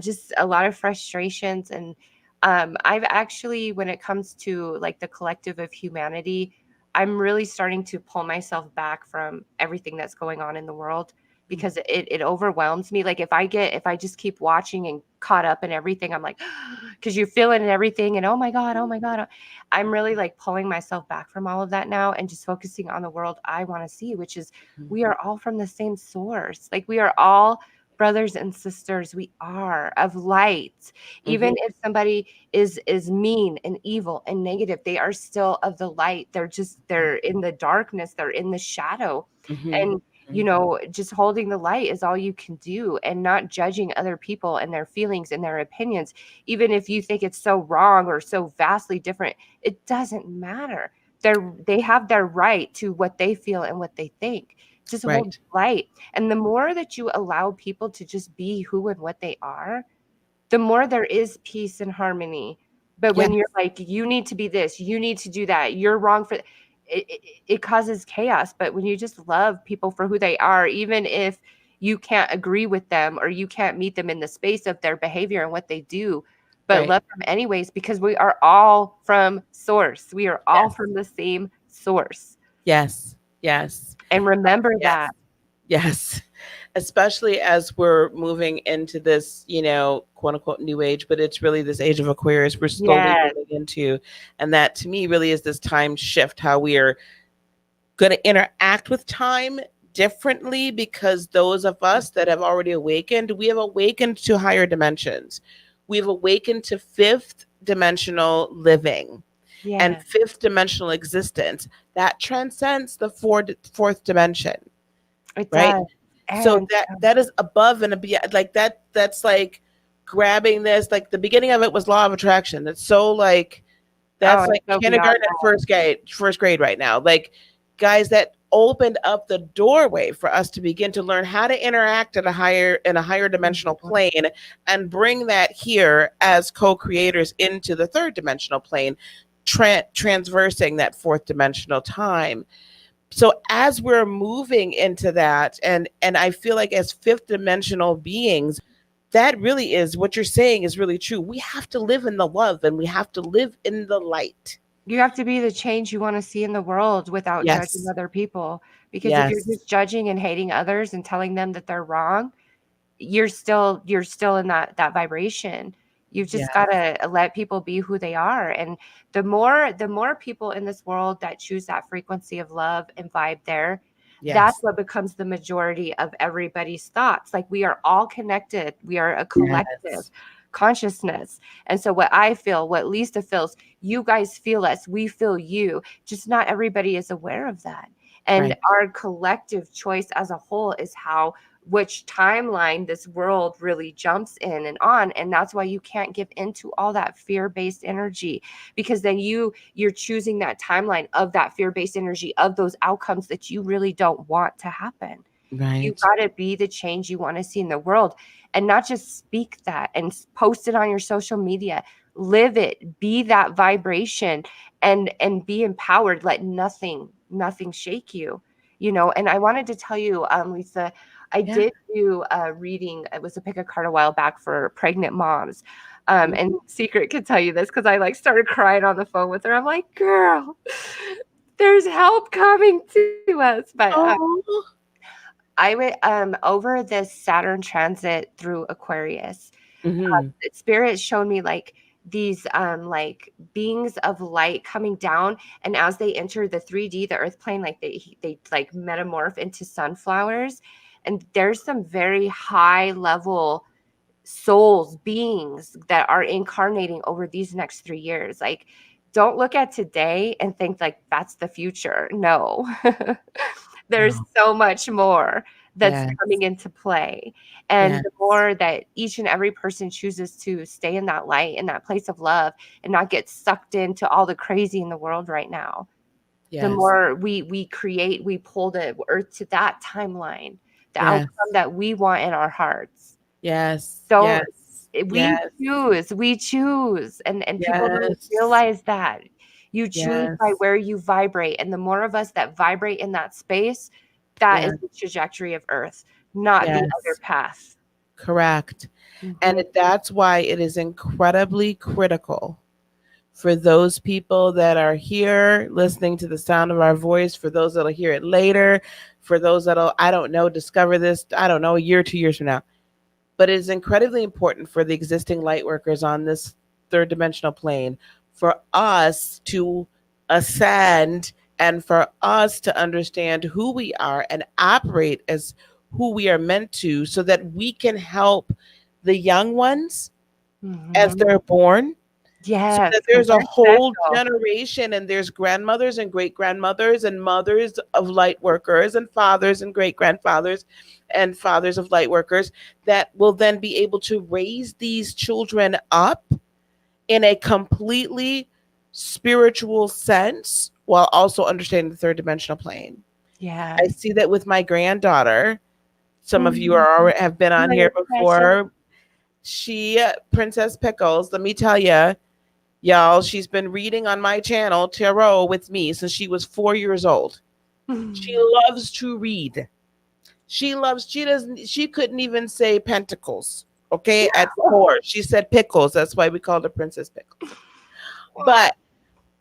Just a lot of frustrations and I've actually when it comes to like the collective of humanity, I'm really starting to pull myself back from everything that's going on in the world because it overwhelms me. Like if I just keep watching and caught up in everything, I'm like, because you're feeling everything and oh my God. I'm really like pulling myself back from all of that now and just focusing on the world I want to see, which is Mhm. we are all from the same source. Like we are all brothers and sisters. We are of light. Even Mhm. if somebody is mean and evil and negative, they are still of the light. They're in the darkness, they're in the shadow. Mhm. And just holding the light is all you can do and not judging other people and their feelings and their opinions, even if you think it's so wrong or so vastly different. It doesn't matter. They have their right to what they feel and what they think. Just hold Right. light. And the more that you allow people to just be who and what they are, the more there is peace and harmony. But Yes. when you're like, you need to be this, you need to do that, you're wrong for it causes chaos. But when you just love people for who they are, even if you can't agree with them or you can't meet them in the space of their behavior and what they do, but Right. love them anyways, because we are all from source. We are all Yes. from the same source. Yes. Yes. And remember Yes. that. Yes. Especially as we're moving into this, quote unquote new age, but it's really this age of Aquarius we're slowly Yes. moving into. And that to me really is this time shift, how we are going to interact with time differently, because those of us that have already awakened, we have awakened to higher dimensions. We've awakened to fifth dimensional living. and Yeah. fifth dimensional existence that transcends the fourth dimension, It right? does. So And that is above and beyond, like that's like grabbing this, like the beginning of it was law of attraction. It's so like oh, that's it's like so beyond kindergarten and first grade right now. Like guys, that opened up the doorway for us to begin to learn how to interact at a higher in a higher that. dimensional Mhm. plane and bring that here as co-creators into the third dimensional plane, transversing that fourth dimensional time. So as we're moving into that, and I feel like as fifth dimensional beings, that really is what you're saying is really true. We have to live in the love and we have to live in the light. You have to be the change you want to see in the world without judging Yes. other people. Because if you're Yes. just judging and hating others and telling them that they're wrong, you're still in that vibration. You've just Yes. got to let people be who they are. And the more people in this world that choose that frequency of love and vibe there, that's Yes. what becomes the majority of everybody's thoughts. Like we are all connected. We are a collective Yes. consciousness. And so what I feel, what Lisa feels, you guys feel us, we feel you. Just not everybody is aware of that. And Right. our collective choice as a whole is how which timeline this world really jumps in and on. And that's why you can't give into all that fear-based energy, because then you're choosing that timeline of that fear-based energy of those outcomes that you really don't want to happen. You Right. got to be the change you want to see in the world, and not just speak that and post it on your social media. Live it, be that vibration, and be empowered. Let nothing shake you. And I wanted to tell you, Lisa, I Yeah. did do a reading. It was a pick a card a while back for pregnant moms. And Secret could tell you this because I like started crying on the phone with her. I'm like, girl, there's help coming to us. But Oh. I went over this Saturn transit through Aquarius. Mm-hmm. Spirit showed me like these like beings of light coming down, and as they enter the 3D, the earth plane, like they like metamorph into sunflowers. And there's some very high level souls, beings that are incarnating over these next 3 years. Like, don't look at today and think like that's the future. No. There's No. so much more that's Yes. coming into play. And Yes. the more that each and every person chooses to stay in that light, in that place of love, and not get sucked into all the crazy in the world right now, the Yes. more we pull the earth to that timeline, the Yes. outcome that we want in our hearts. Yes. Don't Yes. we Yes. choose, and people don't Yes. realize that. You choose by Yes. where you vibrate, and the more of us that vibrate in that space, that is Yes. the trajectory of Earth, not the other Yes. path. Correct. And Mhm. that's why it is incredibly critical for those people that are here listening to the sound of our voice, for those that'll hear it later, for those that'll, I don't know, discover this, I don't know, a year, 2 years from now. But it is incredibly important for the existing light workers on this third dimensional plane for us to ascend and for us to understand who we are and operate as who we are meant to, so that we can help the young ones as Mhm. they're born, so Yes, that because there's a they're whole special. generation, and there's grandmothers and great grandmothers and mothers of light workers and fathers and great grandfathers and fathers of light workers that will then be able to raise these children up in a completely spiritual sense while also understanding the third dimensional plane. I Yes. see that with my granddaughter. Some of you Mhm. are have been on Oh, you're here precious. before. She, Princess Pickles, let me tell you, y'all, she's been reading on my channel tarot with me since she was 4 years old. She loves to read. She couldn't even say pentacles. Okay, at 4. She said pickles. That's why we called her Princess Pickles. But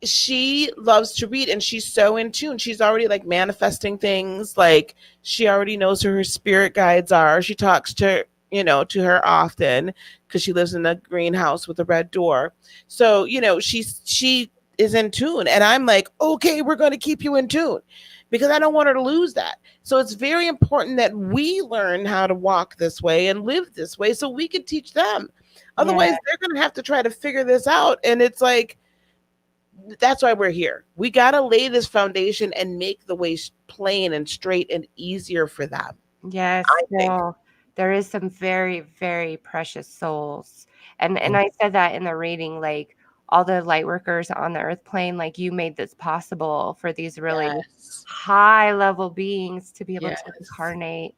she loves to read and she's so in tune. She's already like manifesting things. Like she already knows who her spirit guides are. She talks to her often because she lives in a greenhouse with a red door. So, she is in tune. And I'm like, okay, we're going to keep you in tune because I don't want her to lose that. So it's very important that we learn how to walk this way and live this way so we can teach them. Yeah. Otherwise, they're going to have to try to figure this out. And it's like, That's why we're here. We got to lay this foundation and make the way plain and straight and easier for them. Yes, I think. no, there is some very, very precious souls. And Yeah. I said that in the reading, like all the light workers on the earth plane, like you made this possible for these really Yes. high level beings to be able to Yes. incarnate.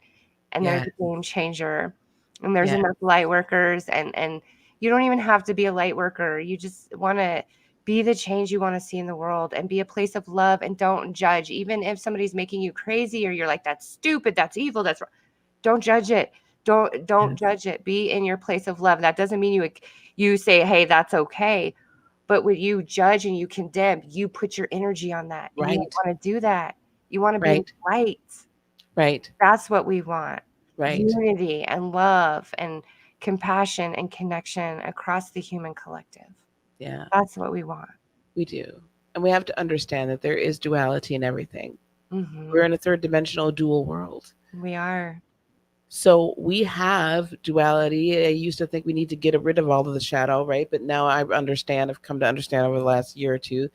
And there's Yes. a game changer. And there's Yes. enough light workers and you don't even have to be a light worker. You just want to be the change you want to see in the world and be a place of love and don't judge. Even if somebody's making you crazy or you're like, that's stupid, that's evil, that's wrong. Don't judge it. Don't Yes. judge it. Be in your place of love. That doesn't mean you say, hey, that's okay. But when you judge and you condemn, you put your energy on that. And you don't Right. want to do that. You want to be Right. light. Right. That's what we want. Right. Unity and love and compassion and connection across the human collective. Yeah, That's what we want. we do. And we have to understand that there is duality in everything. We're Hmm. in a third dimensional dual world. We are. So we have duality. I used to think we need to get rid of all of the shadow, right? But now I understand, I've come to understand over the last year or two,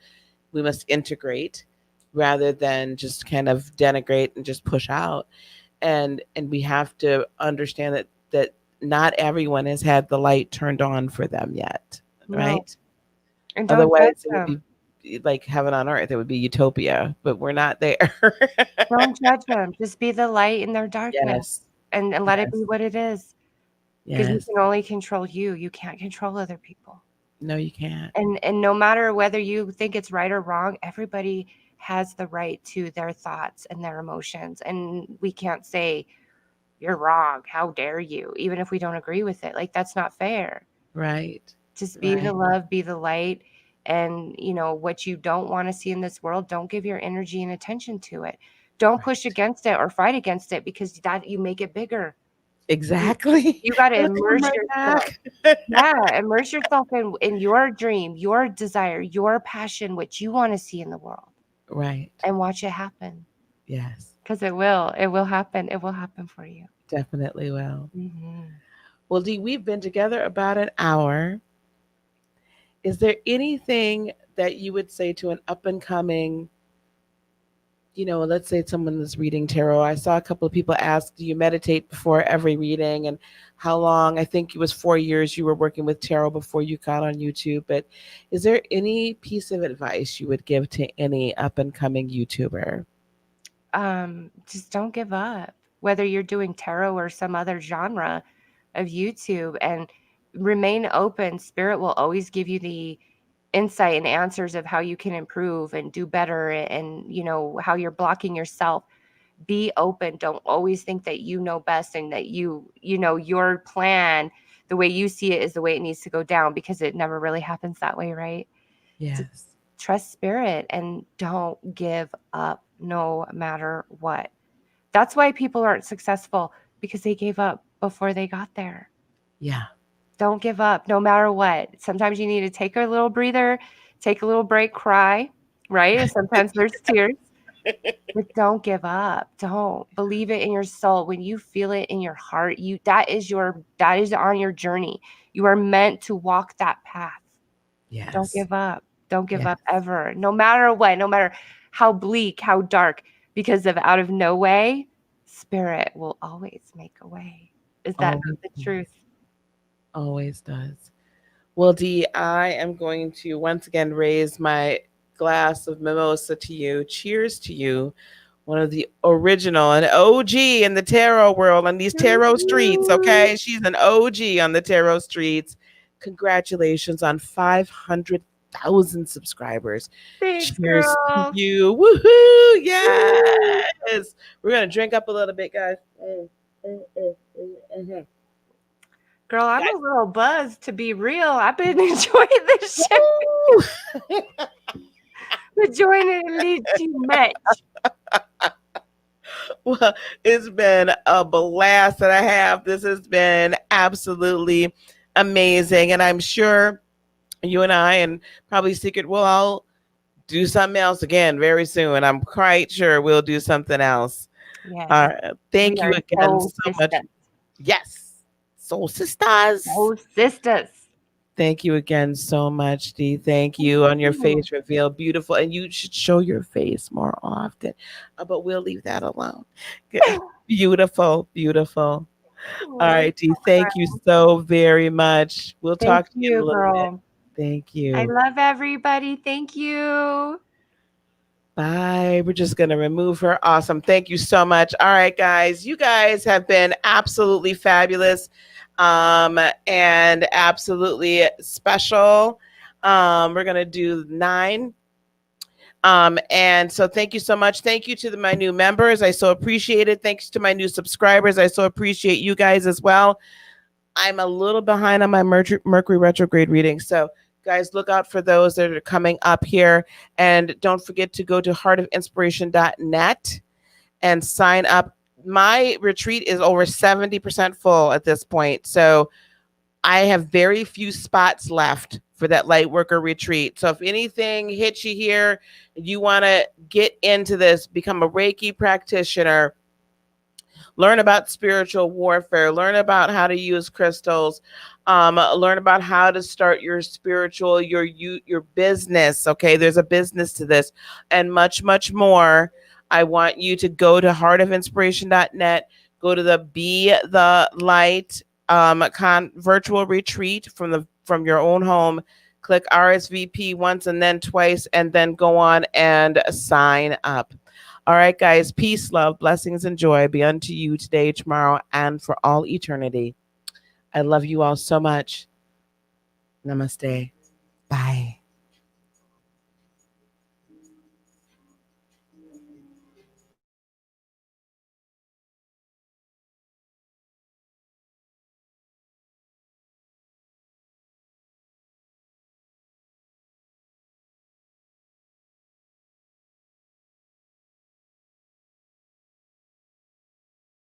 we must integrate rather than just kind of denigrate and just push out. And we have to understand that not everyone has had the light turned on for them yet, No. right? And don't judge Otherwise it would them. be like heaven on earth. It would be utopia, but we're not there. Don't judge them. Just be the light in their darkness Yes. and let it Yes. be what it is. Because you Yes. can only control you. You can't control other people. No, you can't. And no matter whether you think it's right or wrong, everybody has the right to their thoughts and their emotions. And we can't say, you're wrong. How dare you? Even if we don't agree with it. Like that's not fair. Right. Just be the Right. love, be the light. And what you don't want to see in this world, don't give your energy and attention to it. Don't push Right. against it or fight against it because that you make it bigger. You Exactly. you got to Look, I'm immerse right yourself. back. Yeah, immerse yourself in your dream, your desire, your passion, what you want to see in the world, Right. and watch it happen. Yes. Because it will. It will happen. It will happen for you. Definitely will. Hmm. Well, Dee, we've been together about an hour. Is there anything that you would say to an up and coming, let's say someone that's reading tarot? I saw a couple of people ask, do you meditate before every reading? And how long? I think it was 4 years you were working with tarot before you got on YouTube. But is there any piece of advice you would give to any up and coming YouTuber? Just don't give up. Whether you're doing tarot or some other genre of YouTube, and remain open. Spirit will always give you the insight and answers of how you can improve and do better, and how you're blocking yourself. Be open. Don't always think that you know best and that your plan, the way you see it, is the way it needs to go down, because it never really happens that way, right? Just Yes. trust spirit and don't give up no matter what. That's why people aren't successful, because they gave up before they got there. Yeah. Don't give up no matter what. Sometimes you need to take a little breather, take a little break, cry, right? And sometimes there's tears. But don't give up. Don't. Believe it in your soul. When you feel it in your heart, that is on your journey. You are meant to walk that path. Don't Yes. give up. Don't give Yes. up ever. No matter what, no matter how bleak, how dark, because of out of no way, spirit will always make a way. Is that not Always the does. truth? Always does. Well, Dee, I am going to once again raise my glass of mimosa to you. Cheers to you, one of the original, an OG in the tarot world on these tarot streets. Okay, she's an OG on the tarot streets. Congratulations on 500,000 subscribers. Thanks, Cheers to girl. you. Woohoo! Yes. We're gonna drink up a little bit, guys. Mhm. Girl, I'm a Guys. little buzzed, to be real. I've been enjoying this shit, Woo! enjoying it a little too much. Well, it's been a blast that I have. This has been absolutely amazing. And I'm sure you and I, and probably Secret, will all do something else again very soon. I'm quite sure we'll do something else. Yes, we Thank you are again soul so much. sisters. Yes. Soul sisters. Soul sisters. Thank you again so much, Dee. Thank Thank you on your you. face reveal. Beautiful. And you should show your face more often. But we'll leave that alone. Beautiful. Beautiful. All Oh, you're right, Dee. so Thank you kind. so very much. We'll Thank talk to you in a you, little bit. girl. Thank I you. love everybody. Thank you. Bye. We're just going to remove her. Awesome. Thank you so much. All right, guys. You guys have been absolutely fabulous and absolutely special. We're going to do 9. And so thank you so much. Thank you to my new members. I so appreciate it. Thanks to my new subscribers. I so appreciate you guys as well. I'm a little behind on my Mercury retrograde reading. So, guys, look out for those that are coming up here. And don't forget to go to heartofinspiration.net and sign up. My retreat is over 70% full at this point. So, I have very few spots left for that light worker retreat. So if anything hits you here, you want to get into this, become a Reiki practitioner, learn about spiritual warfare, learn about how to use crystals, learn about how to start your spiritual, your business. Okay, there's a business to this, and much, much more. I want you to go to heartofinspiration.net, go to the Be the Light virtual retreat from your own home. Click RSVP once and then twice, and then go on and sign up. All right, guys, peace, love, blessings, and joy be unto you today, tomorrow, and for all eternity. I love you all so much. Namaste. Bye.